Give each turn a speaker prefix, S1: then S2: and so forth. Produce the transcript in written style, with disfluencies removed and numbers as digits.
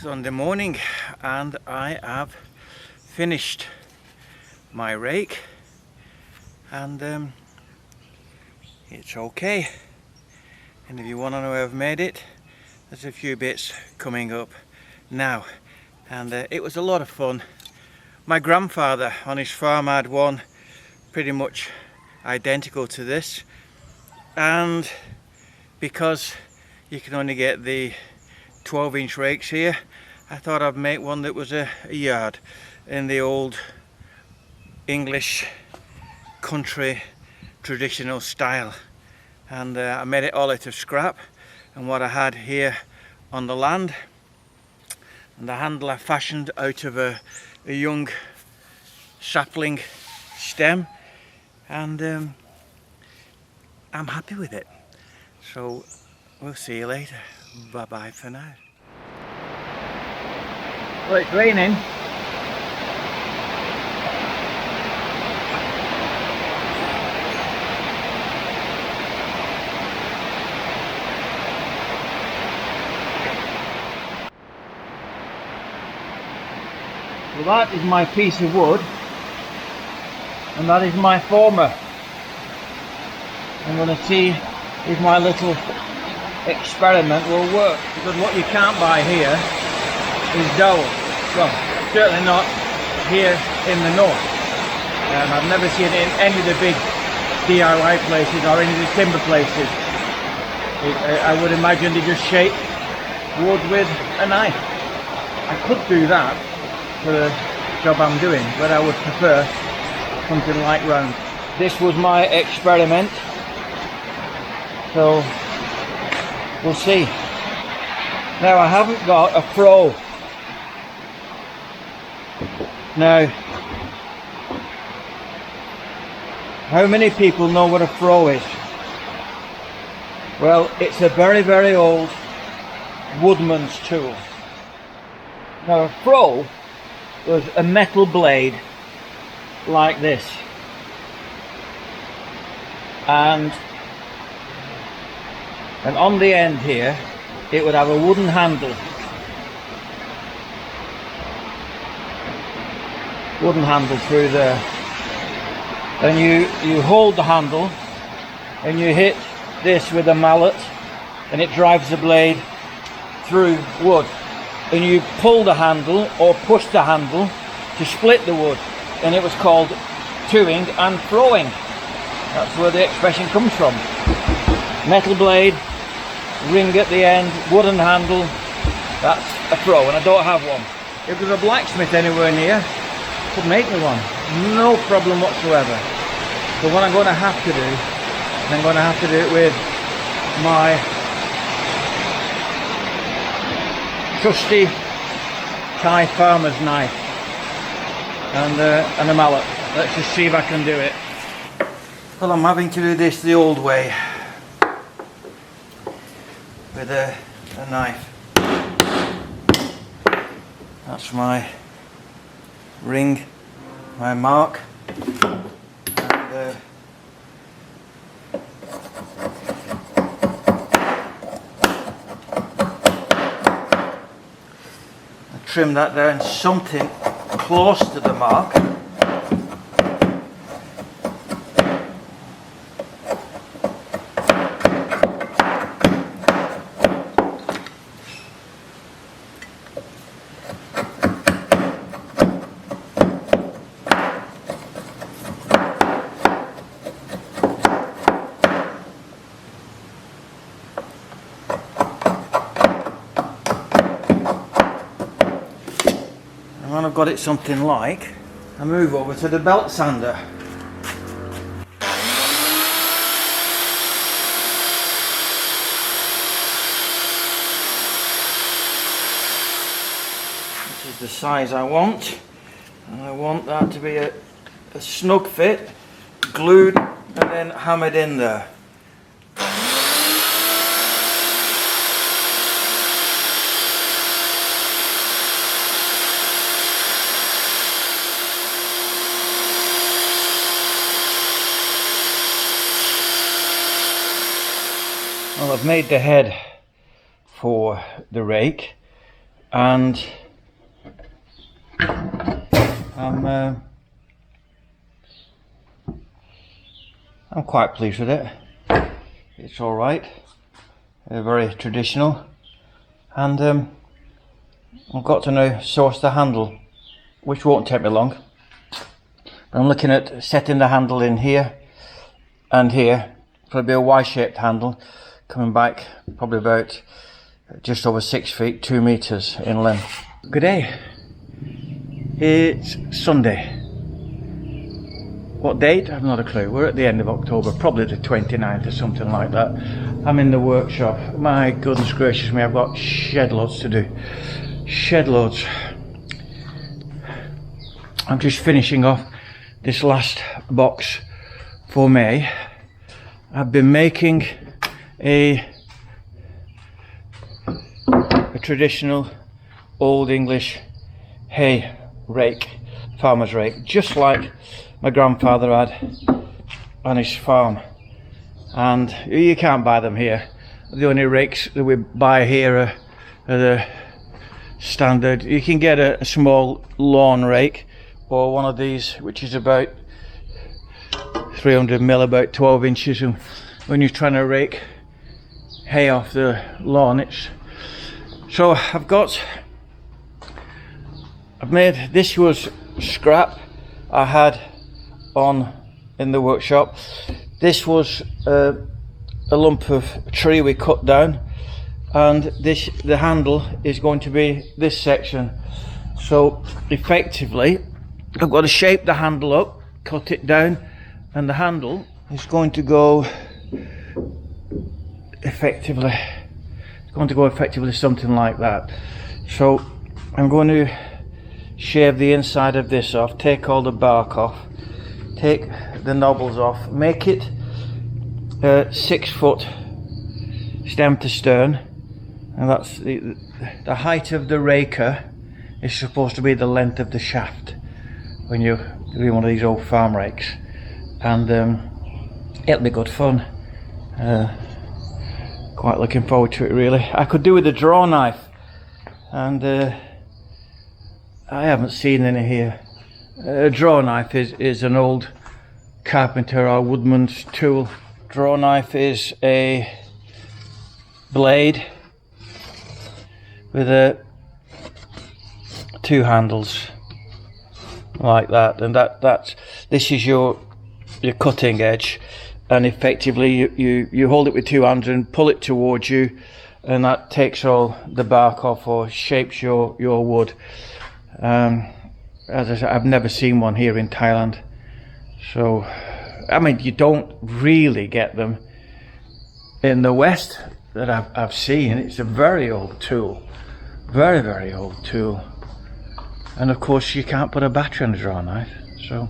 S1: Sunday morning, and I have finished my rake, and it's okay. And if you want to know how I've made it, there's a few bits coming up now, and it was a lot of fun. My grandfather on his farm had one pretty much identical to this, and because you can only get the 12-inch rakes here, I thought I'd make one that was a yard in the old English country traditional style, and I made it all out of scrap and what I had here on the land, and the handle I fashioned out of a young sapling stem, and I'm happy with it. So we'll see you later. Bye bye for now. Well, it's raining. Well, that is my piece of wood, and that is my former. I'm going to see if my little experiment will work, because what you can't buy here is dowel. Well, certainly not here in the north. I've never seen it in any of the big DIY places or any of the timber places. I would imagine they just shape wood with a knife. I could do that for the job I'm doing, but I would prefer something like round. This was my experiment, so we'll see. Now, I haven't got a froe. Now, how many people know what a froe is? Well, it's a very, very old woodman's tool. Now, a froe was a metal blade like this, and on the end here it would have a wooden handle. Through there, and you hold the handle and you hit this with a mallet, and it drives the blade through wood, and you pull the handle or push the handle to split the wood, and it was called twoing and froing. That's where the expression comes from. Metal blade, ring at the end, wooden handle, that's a froe, and I don't have one. If there's a blacksmith anywhere near, could make me one, no problem whatsoever. So what I'm going to have to do, I'm going to have to do it with my trusty Thai farmer's knife and a mallet. Let's just see if I can do it. Well, I'm having to do this the old way, with a knife. That's my ring, my mark, and I trim that down something close to the mark. When I've got it something like, I move over to the belt sander. This is the size I want, and I want that to be a snug fit, glued and then hammered in there. Well, I've made the head for the rake, and I'm quite pleased with it. It's all right, very traditional, and I've got to now source the handle, which won't take me long. I'm looking at setting the handle in here and here. It'll be a Y-shaped handle, coming back probably about just over 6 feet, 2 meters in length. Good day. It's Sunday. What date? I've not a clue. We're at the end of October, probably the 29th or something like that. I'm in the workshop. My goodness gracious me, I've got shed loads to do. Shed loads. I'm just finishing off this last box for May. I've been making a traditional old English hay rake, farmer's rake, just like my grandfather had on his farm. And you can't buy them here. The only rakes that we buy here are the standard. You can get a small lawn rake, or one of these which is about 300 mil, about 12 inches, and when you're trying to rake hay off the lawn, it's so I've made, this was scrap I had on in the workshop. This was a lump of tree we cut down, and the handle is going to be this section. So effectively I've got to shape the handle up, cut it down, and the handle is going to go effectively, something like that. So I'm going to shave the inside of this off, take all the bark off, take the knobbles off, make it 6 foot stem to stern, and that's the height of the raker is supposed to be the length of the shaft when you're doing one of these old farm rakes, and it'll be good fun. Quite looking forward to it, really. I could do with a draw knife, and I haven't seen any here. A draw knife is an old carpenter or woodman's tool. Draw knife is a blade with two handles like that, and this is your cutting edge, and effectively you hold it with 2 hands and pull it towards you, and that takes all the bark off or shapes your wood. As I said, I've never seen one here in Thailand, so I mean, you don't really get them in the West that I've seen. It's a very old tool, very old tool, and of course you can't put a battery on a draw knife, so